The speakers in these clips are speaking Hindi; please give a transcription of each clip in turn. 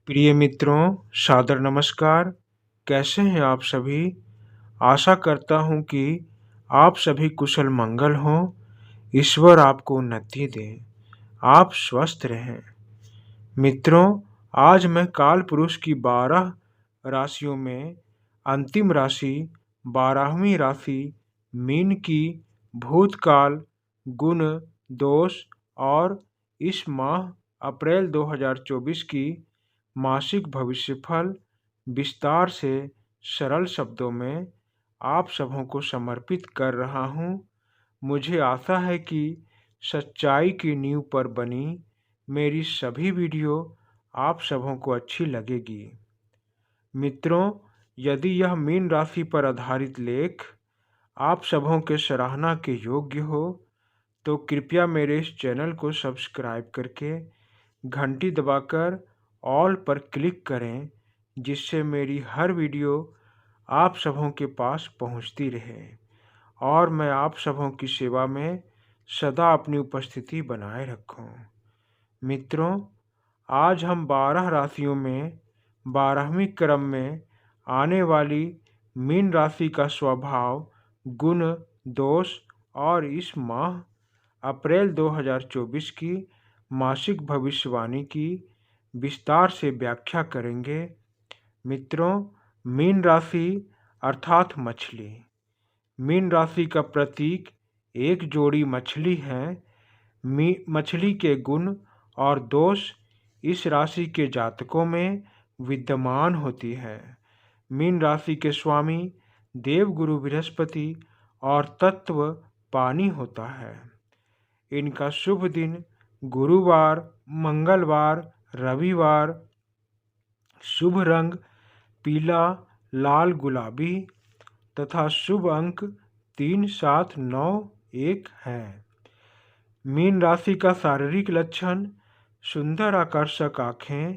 प्रिय मित्रों, सादर नमस्कार। कैसे हैं आप सभी? आशा करता हूँ कि आप सभी कुशल मंगल हों। ईश्वर आपको उन्नति दे, आप स्वस्थ रहें। मित्रों, आज मैं काल पुरुष की 12 राशियों में अंतिम राशि 12वीं राशि मीन की भूतकाल, गुण, दोष और इस माह अप्रैल 2024 की मासिक भविष्यफल विस्तार से सरल शब्दों में आप सबों को समर्पित कर रहा हूँ। मुझे आशा है कि सच्चाई की नींव पर बनी मेरी सभी वीडियो आप सबों को अच्छी लगेगी। मित्रों, यदि यह मीन राशि पर आधारित लेख आप सबों के सराहना के योग्य हो तो कृपया मेरे इस चैनल को सब्सक्राइब करके घंटी दबाकर ऑल पर क्लिक करें, जिससे मेरी हर वीडियो आप सबों के पास पहुंचती रहे और मैं आप सबों की सेवा में सदा अपनी उपस्थिति बनाए रखूं। मित्रों, आज हम 12 राशियों में 12वीं क्रम में आने वाली मीन राशि का स्वभाव, गुण, दोष और इस माह अप्रैल 2024 की मासिक भविष्यवाणी की विस्तार से व्याख्या करेंगे। मित्रों, मीन राशि अर्थात मछली। मीन राशि का प्रतीक एक जोड़ी मछली है। मछली के गुण और दोष इस राशि के जातकों में विद्यमान होती है। मीन राशि के स्वामी देवगुरु बृहस्पति और तत्व पानी होता है। इनका शुभ दिन गुरुवार, मंगलवार, रविवार। शुभ रंग पीला, लाल, गुलाबी तथा शुभ अंक 3, 7, 9, 1 है। मीन राशि का शारीरिक लक्षण सुंदर आकर्षक आँखें,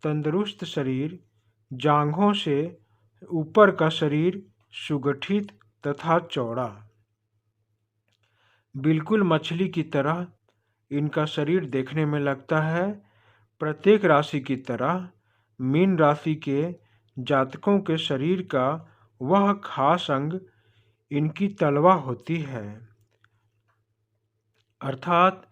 तंदुरुस्त शरीर, जांघों से ऊपर का शरीर सुगठित तथा चौड़ा। बिल्कुल मछली की तरह इनका शरीर देखने में लगता है। प्रत्येक राशि की तरह मीन राशि के जातकों के शरीर का वह खास अंग इनकी तलवा होती है, अर्थात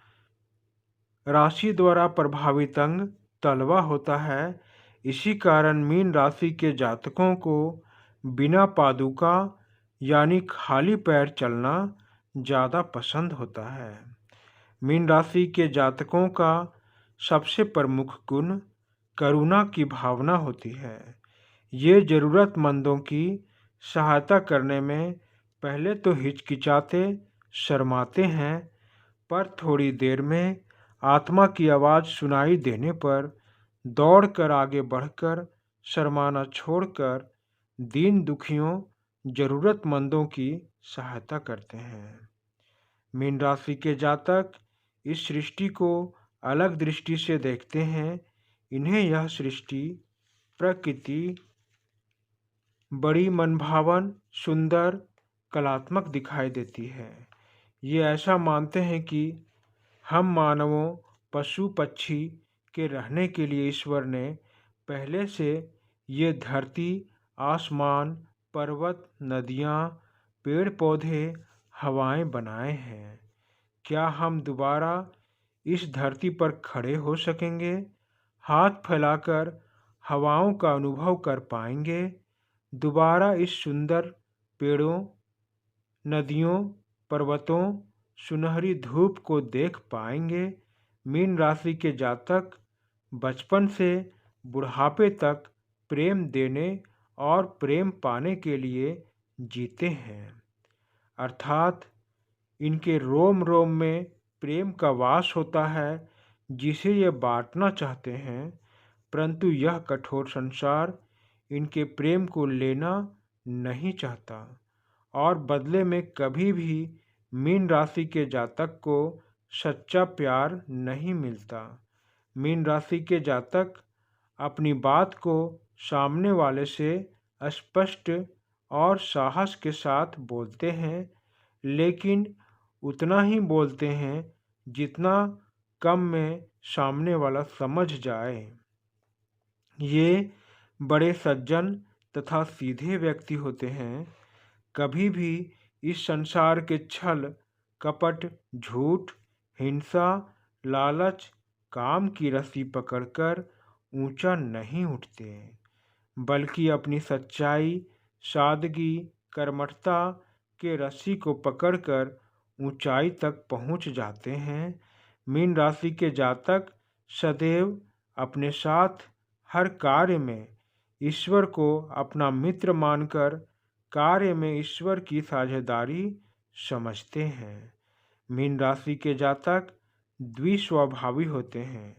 राशि द्वारा प्रभावित अंग तलवा होता है। इसी कारण मीन राशि के जातकों को बिना पादुका यानी खाली पैर चलना ज़्यादा पसंद होता है। मीन राशि के जातकों का सबसे प्रमुख गुण करुणा की भावना होती है। ये ज़रूरतमंदों की सहायता करने में पहले तो हिचकिचाते, शर्माते हैं, पर थोड़ी देर में आत्मा की आवाज़ सुनाई देने पर दौड़कर आगे बढ़कर शर्माना छोड़कर दीन दुखियों, ज़रूरतमंदों की सहायता करते हैं। मीन राशि के जातक इस सृष्टि को अलग दृष्टि से देखते हैं। इन्हें यह सृष्टि, प्रकृति बड़ी मनभावन, सुंदर, कलात्मक दिखाई देती है। ये ऐसा मानते हैं कि हम मानवों, पशु पक्षी के रहने के लिए ईश्वर ने पहले से ये धरती, आसमान, पर्वत, नदियाँ, पेड़ पौधे, हवाएं बनाए हैं। क्या हम दोबारा इस धरती पर खड़े हो सकेंगे? हाथ फैलाकर हवाओं का अनुभव कर पाएंगे? दोबारा इस सुंदर पेड़ों, नदियों, पर्वतों, सुनहरी धूप को देख पाएंगे? मीन राशि के जातक बचपन से बुढ़ापे तक प्रेम देने और प्रेम पाने के लिए जीते हैं, अर्थात इनके रोम रोम में प्रेम का वास होता है, जिसे ये बांटना चाहते हैं, परंतु यह कठोर संसार इनके प्रेम को लेना नहीं चाहता और बदले में कभी भी मीन राशि के जातक को सच्चा प्यार नहीं मिलता। मीन राशि के जातक अपनी बात को सामने वाले से स्पष्ट और साहस के साथ बोलते हैं, लेकिन उतना ही बोलते हैं जितना कम में सामने वाला समझ जाए। ये बड़े सज्जन तथा सीधे व्यक्ति होते हैं। कभी भी इस संसार के छल, कपट, झूठ, हिंसा, लालच, काम की रस्सी पकड़कर ऊंचा नहीं उठते, बल्कि अपनी सच्चाई, सादगी, कर्मठता के रस्सी को पकड़कर ऊंचाई तक पहुंच जाते हैं। मीन राशि के जातक सदैव अपने साथ हर कार्य में ईश्वर को अपना मित्र मानकर कार्य में ईश्वर की साझेदारी समझते हैं। मीन राशि के जातक द्विस्वभावी होते हैं।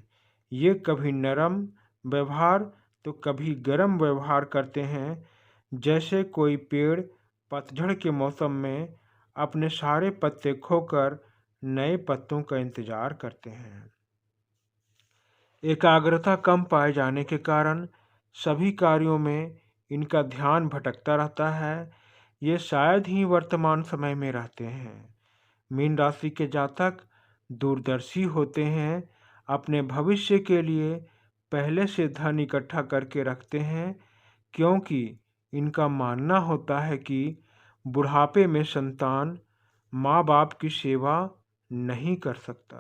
ये कभी नरम व्यवहार तो कभी गर्म व्यवहार करते हैं, जैसे कोई पेड़ पतझड़ के मौसम में अपने सारे पत्ते खोकर नए पत्तों का इंतजार करते हैं। एकाग्रता कम पाए जाने के कारण सभी कार्यों में इनका ध्यान भटकता रहता है। ये शायद ही वर्तमान समय में रहते हैं। मीन राशि के जातक दूरदर्शी होते हैं। अपने भविष्य के लिए पहले से धन इकट्ठा करके रखते हैं, क्योंकि इनका मानना होता है कि बुढ़ापे में संतान माँ बाप की सेवा नहीं कर सकता।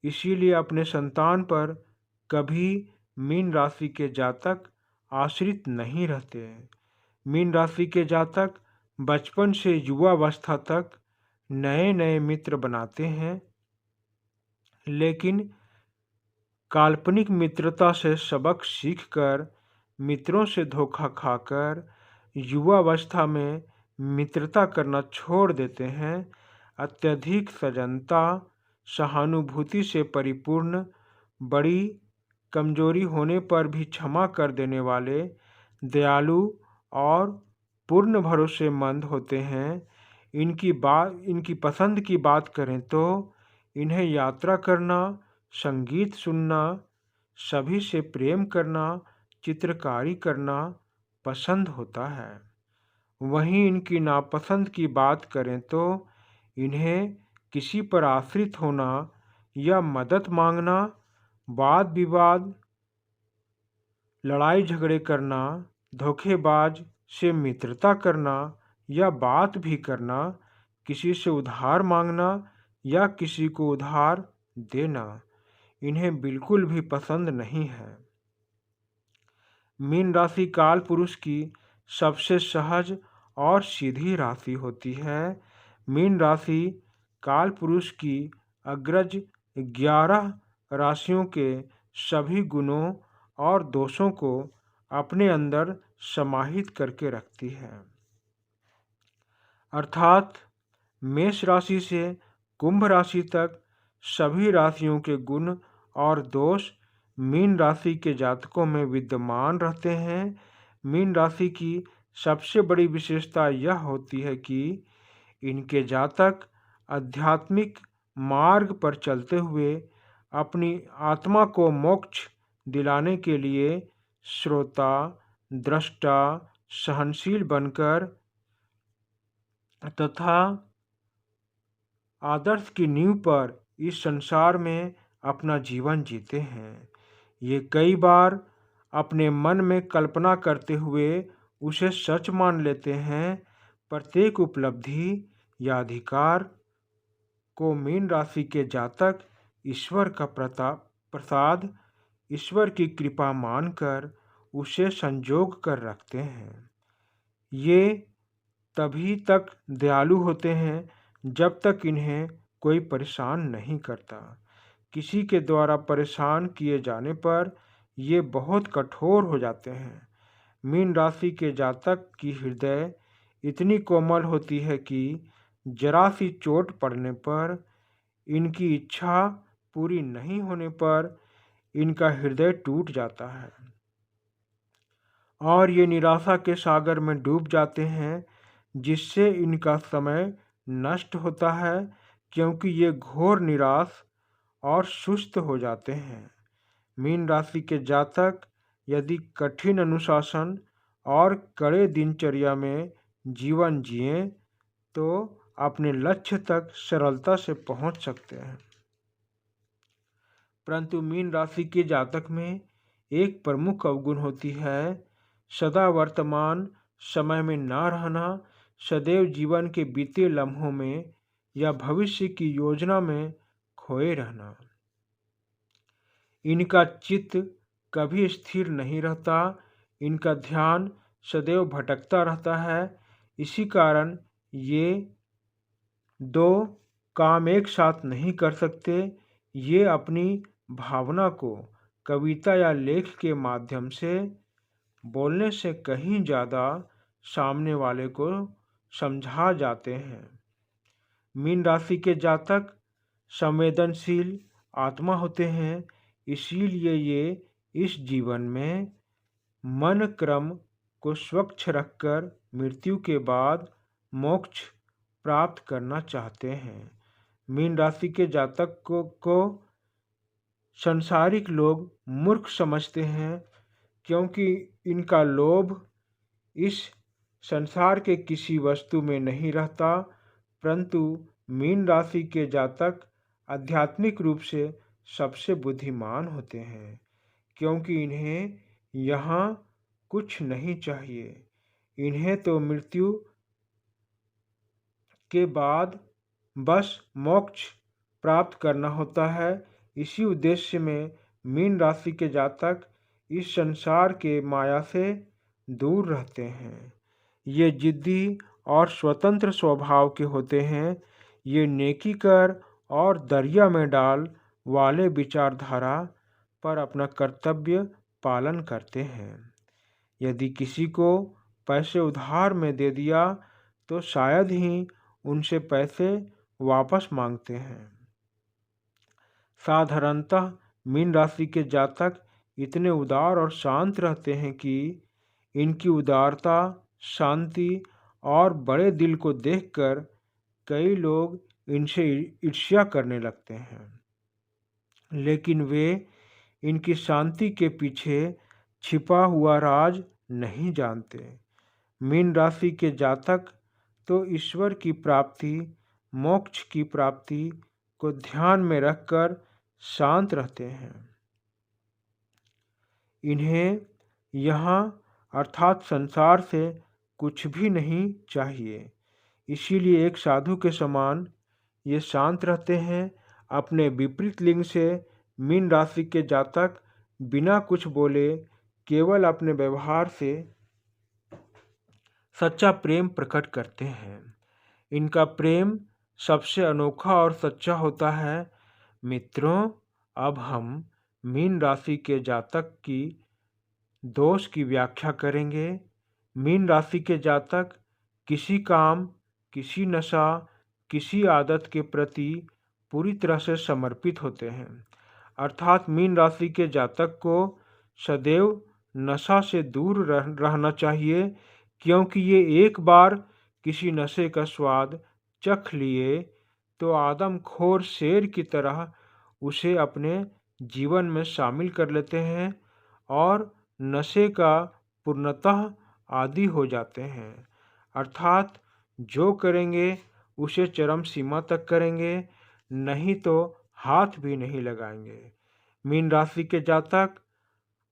इसीलिए अपने संतान पर कभी मीन राशि के जातक आश्रित नहीं रहते। मीन राशि के जातक बचपन से युवावस्था तक नए नए मित्र बनाते हैं, लेकिन काल्पनिक मित्रता से सबक सीखकर मित्रों से धोखा खाकर युवावस्था में मित्रता करना छोड़ देते हैं। अत्यधिक सजनता, सहानुभूति से परिपूर्ण, बड़ी कमजोरी होने पर भी क्षमा कर देने वाले, दयालु और पूर्ण भरोसेमंद होते हैं। इनकी पसंद की बात करें तो इन्हें यात्रा करना, संगीत सुनना, सभी से प्रेम करना, चित्रकारी करना पसंद होता है। वहीं इनकी नापसंद की बात करें तो इन्हें किसी पर आश्रित होना या मदद मांगना, वाद विवाद, लड़ाई झगड़े करना, धोखेबाज से मित्रता करना या बात भी करना, किसी से उधार मांगना या किसी को उधार देना इन्हें बिल्कुल भी पसंद नहीं है। मीन राशि काल पुरुष की सबसे सहज और सीधी राशि होती है। मीन राशि काल पुरुष की अग्रज 11 राशियों के सभी गुणों और दोषों को अपने अंदर समाहित करके रखती है। अर्थात मेष राशि से कुंभ राशि तक सभी राशियों के गुण और दोष मीन राशि के जातकों में विद्यमान रहते हैं। मीन राशि की सबसे बड़ी विशेषता यह होती है कि इनके जातक आध्यात्मिक मार्ग पर चलते हुए अपनी आत्मा को मोक्ष दिलाने के लिए श्रोता, दृष्टा, सहनशील बनकर तथा आदर्श की नींव पर इस संसार में अपना जीवन जीते हैं। ये कई बार अपने मन में कल्पना करते हुए उसे सच मान लेते हैं। प्रत्येक उपलब्धि या अधिकार को मीन राशि के जातक ईश्वर का प्रसाद, ईश्वर की कृपा मानकर उसे संजोग कर रखते हैं। ये तभी तक दयालु होते हैं जब तक इन्हें कोई परेशान नहीं करता। किसी के द्वारा परेशान किए जाने पर ये बहुत कठोर हो जाते हैं। मीन राशि के जातक की हृदय इतनी कोमल होती है कि जरा सी चोट पड़ने पर, इनकी इच्छा पूरी नहीं होने पर इनका हृदय टूट जाता है और ये निराशा के सागर में डूब जाते हैं, जिससे इनका समय नष्ट होता है, क्योंकि ये घोर निराश और सुस्त हो जाते हैं। मीन राशि के जातक यदि कठिन अनुशासन और कड़े दिनचर्या में जीवन जिएं तो अपने लक्ष्य तक सरलता से पहुंच सकते हैं। परंतु मीन राशि के जातक में एक प्रमुख अवगुण होती है। सदा वर्तमान समय में ना रहना, सदैव जीवन के बीते लम्हों में या भविष्य की योजना में खोए रहना। इनका चित्त कभी स्थिर नहीं रहता, इनका ध्यान सदैव भटकता रहता है। इसी कारण ये दो काम एक साथ नहीं कर सकते। ये अपनी भावना को कविता या लेख के माध्यम से बोलने से कहीं ज़्यादा सामने वाले को समझा जाते हैं। मीन राशि के जातक संवेदनशील आत्मा होते हैं, इसीलिए ये इस जीवन में मन क्रम को स्वच्छ रखकर मृत्यु के बाद मोक्ष प्राप्त करना चाहते हैं। मीन राशि के जातक को संसारिक लोग मूर्ख समझते हैं, क्योंकि इनका लोभ इस संसार के किसी वस्तु में नहीं रहता। परंतु मीन राशि के जातक आध्यात्मिक रूप से सबसे बुद्धिमान होते हैं, क्योंकि इन्हें यहाँ कुछ नहीं चाहिए। इन्हें तो मृत्यु के बाद बस मोक्ष प्राप्त करना होता है। इसी उद्देश्य में मीन राशि के जातक इस संसार के माया से दूर रहते हैं। ये जिद्दी और स्वतंत्र स्वभाव के होते हैं। ये नेकी कर और दरिया में डाल वाले विचारधारा पर अपना कर्तव्य पालन करते हैं। यदि किसी को पैसे उधार में दे दिया तो शायद ही उनसे पैसे वापस मांगते हैं। साधारणतः मीन राशि के जातक इतने उदार और शांत रहते हैं कि इनकी उदारता, शांति और बड़े दिल को देखकर कई लोग इनसे ईर्ष्या करने लगते हैं। लेकिन वे इनकी शांति के पीछे छिपा हुआ राज नहीं जानते। मीन राशि के जातक तो ईश्वर की प्राप्ति, मोक्ष की प्राप्ति को ध्यान में रखकर शांत रहते हैं। इन्हें यहाँ अर्थात संसार से कुछ भी नहीं चाहिए। इसीलिए एक साधु के समान ये शांत रहते हैं। अपने विपरीत लिंग से मीन राशि के जातक बिना कुछ बोले केवल अपने व्यवहार से सच्चा प्रेम प्रकट करते हैं। इनका प्रेम सबसे अनोखा और सच्चा होता है। मित्रों, अब हम मीन राशि के जातक की दोष की व्याख्या करेंगे। मीन राशि के जातक किसी काम, किसी नशा, किसी आदत के प्रति पूरी तरह से समर्पित होते हैं। अर्थात मीन राशि के जातक को सदैव नशा से दूर रहना चाहिए, क्योंकि ये एक बार किसी नशे का स्वाद चख लिए तो आदमखोर शेर की तरह उसे अपने जीवन में शामिल कर लेते हैं और नशे का पूर्णतः आदी हो जाते हैं। अर्थात जो करेंगे उसे चरम सीमा तक करेंगे, नहीं तो हाथ भी नहीं लगाएंगे। मीन राशि के जातक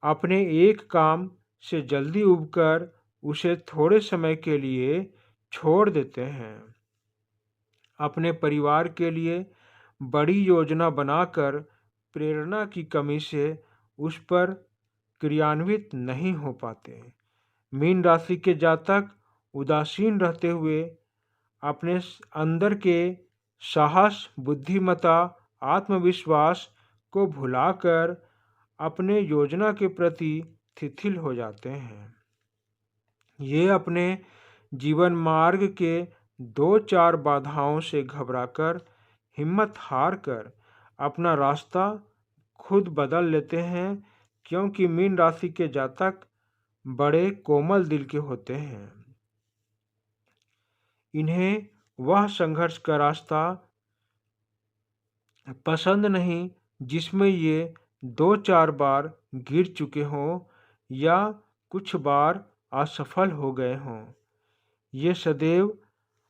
अपने एक काम से जल्दी उबकर उसे थोड़े समय के लिए छोड़ देते हैं। अपने परिवार के लिए बड़ी योजना बनाकर प्रेरणा की कमी से उस पर क्रियान्वित नहीं हो पाते। मीन राशि के जातक उदासीन रहते हुए अपने अंदर के साहस, बुद्धिमत्ता, आत्मविश्वास को भुलाकर अपने योजना के प्रति शिथिल हो जाते हैं। ये अपने जीवन मार्ग के 2-4 बाधाओं से घबराकर, हिम्मत हार कर अपना रास्ता खुद बदल लेते हैं, क्योंकि मीन राशि के जातक बड़े कोमल दिल के होते हैं। इन्हें वह संघर्ष का रास्ता पसंद नहीं जिसमें ये 2-4 बार गिर चुके हों या कुछ बार असफल हो गए हों। ये सदैव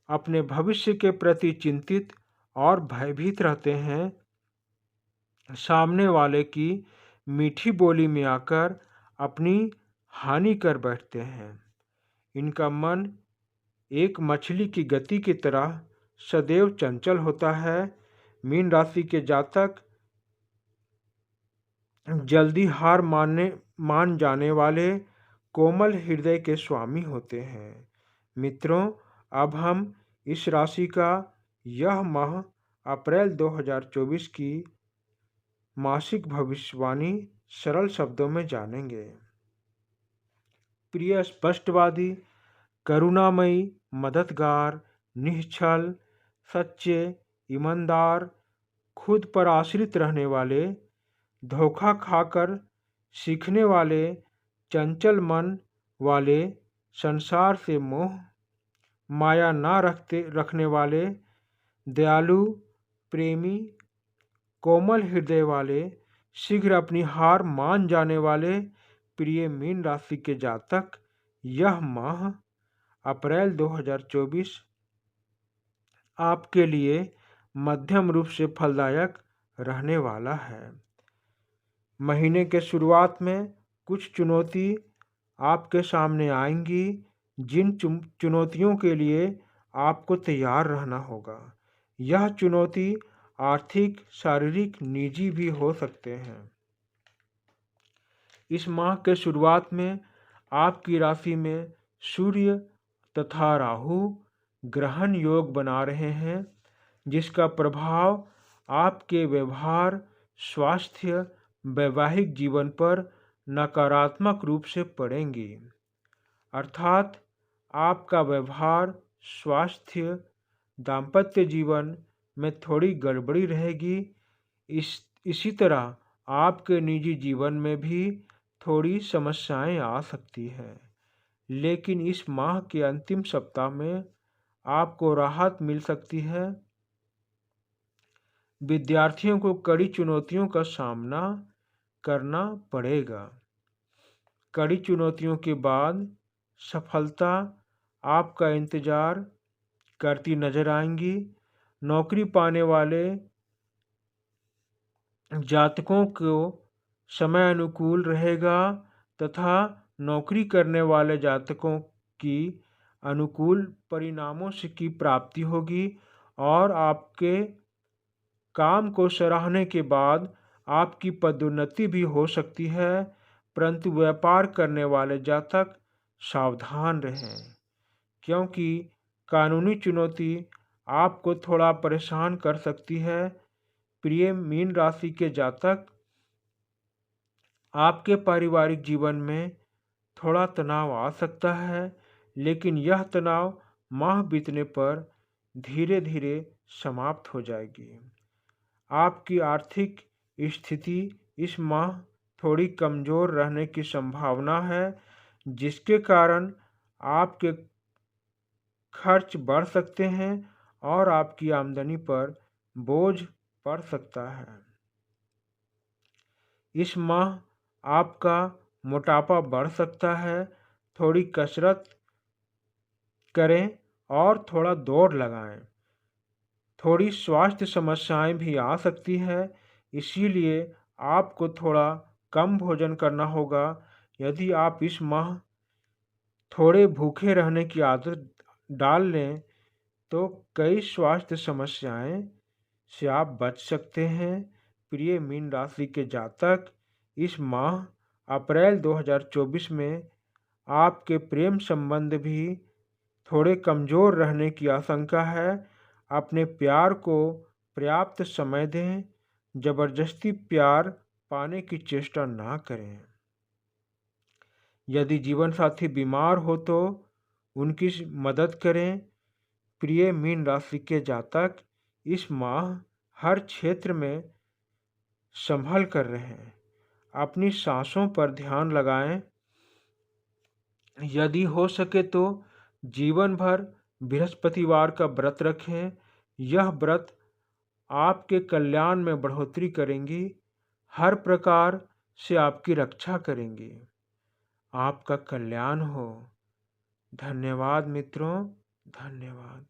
अपने भविष्य के प्रति चिंतित और भयभीत रहते हैं। सामने वाले की मीठी बोली में आकर अपनी हानि कर बैठते हैं। इनका मन एक मछली की गति की तरह सदैव चंचल होता है। मीन राशि के जातक जल्दी हार मान जाने वाले कोमल हृदय के स्वामी होते हैं। मित्रों, अब हम इस राशि का यह माह अप्रैल 2024 की मासिक भविष्यवाणी सरल शब्दों में जानेंगे। प्रिय स्पष्टवादी, करुणामयी, मददगार, निश्छल, सच्चे, ईमानदार, खुद पर आश्रित रहने वाले, धोखा खाकर सीखने वाले, चंचल मन वाले, संसार से मोह माया ना रखने वाले, दयालु, प्रेमी, कोमल हृदय वाले, शीघ्र अपनी हार मान जाने वाले प्रिय मीन राशि के जातक, यह माह अप्रैल 2024 आपके लिए मध्यम रूप से फलदायक रहने वाला है। महीने के शुरुआत में कुछ चुनौती आपके सामने आएंगी, जिन चुनौतियों के लिए आपको तैयार रहना होगा। यह चुनौती आर्थिक, शारीरिक, निजी भी हो सकते हैं। इस माह के शुरुआत में आपकी राशि में सूर्य तथा राहु ग्रहण योग बना रहे हैं, जिसका प्रभाव आपके व्यवहार, स्वास्थ्य, वैवाहिक जीवन पर नकारात्मक रूप से पड़ेंगी। अर्थात आपका व्यवहार, स्वास्थ्य, दाम्पत्य जीवन में थोड़ी गड़बड़ी रहेगी। इसी तरह आपके निजी जीवन में भी थोड़ी समस्याएं आ सकती हैं, लेकिन इस माह के अंतिम सप्ताह में आपको राहत मिल सकती है। विद्यार्थियों को कड़ी चुनौतियों का सामना करना पड़ेगा। कड़ी चुनौतियों के बाद सफलता आपका इंतजार करती नजर आएंगी। नौकरी पाने वाले जातकों को समय अनुकूल रहेगा तथा नौकरी करने वाले जातकों की अनुकूल परिणामों से की प्राप्ति होगी और आपके काम को सराहने के बाद आपकी पदोन्नति भी हो सकती है। परंतु व्यापार करने वाले जातक सावधान रहें, क्योंकि कानूनी चुनौती आपको थोड़ा परेशान कर सकती है। प्रिय मीन राशि के जातक, आपके पारिवारिक जीवन में थोड़ा तनाव आ सकता है, लेकिन यह तनाव माह बीतने पर धीरे धीरे समाप्त हो जाएगी। आपकी आर्थिक स्थिति इस माह थोड़ी कमज़ोर रहने की संभावना है, जिसके कारण आपके खर्च बढ़ सकते हैं और आपकी आमदनी पर बोझ पड़ सकता है। इस माह आपका मोटापा बढ़ सकता है। थोड़ी कसरत करें और थोड़ा दौड़ लगाएं। थोड़ी स्वास्थ्य समस्याएं भी आ सकती है, इसीलिए आपको थोड़ा कम भोजन करना होगा। यदि आप इस माह थोड़े भूखे रहने की आदत डाल लें तो कई स्वास्थ्य समस्याएं से आप बच सकते हैं। प्रिय मीन राशि के जातक, इस माह अप्रैल 2024 में आपके प्रेम संबंध भी थोड़े कमज़ोर रहने की आशंका है। अपने प्यार को पर्याप्त समय दें। जबरदस्ती प्यार पाने की चेष्टा ना करें। यदि जीवन साथी बीमार हो तो उनकी मदद करें। प्रिय मीन राशि के जातक, इस माह हर क्षेत्र में संभल कर रहें। अपनी सांसों पर ध्यान लगाएं। यदि हो सके तो जीवन भर बृहस्पतिवार का व्रत रखें। यह व्रत आपके कल्याण में बढ़ोतरी करेंगी, हर प्रकार से आपकी रक्षा करेंगी। आपका कल्याण हो। धन्यवाद मित्रों, धन्यवाद।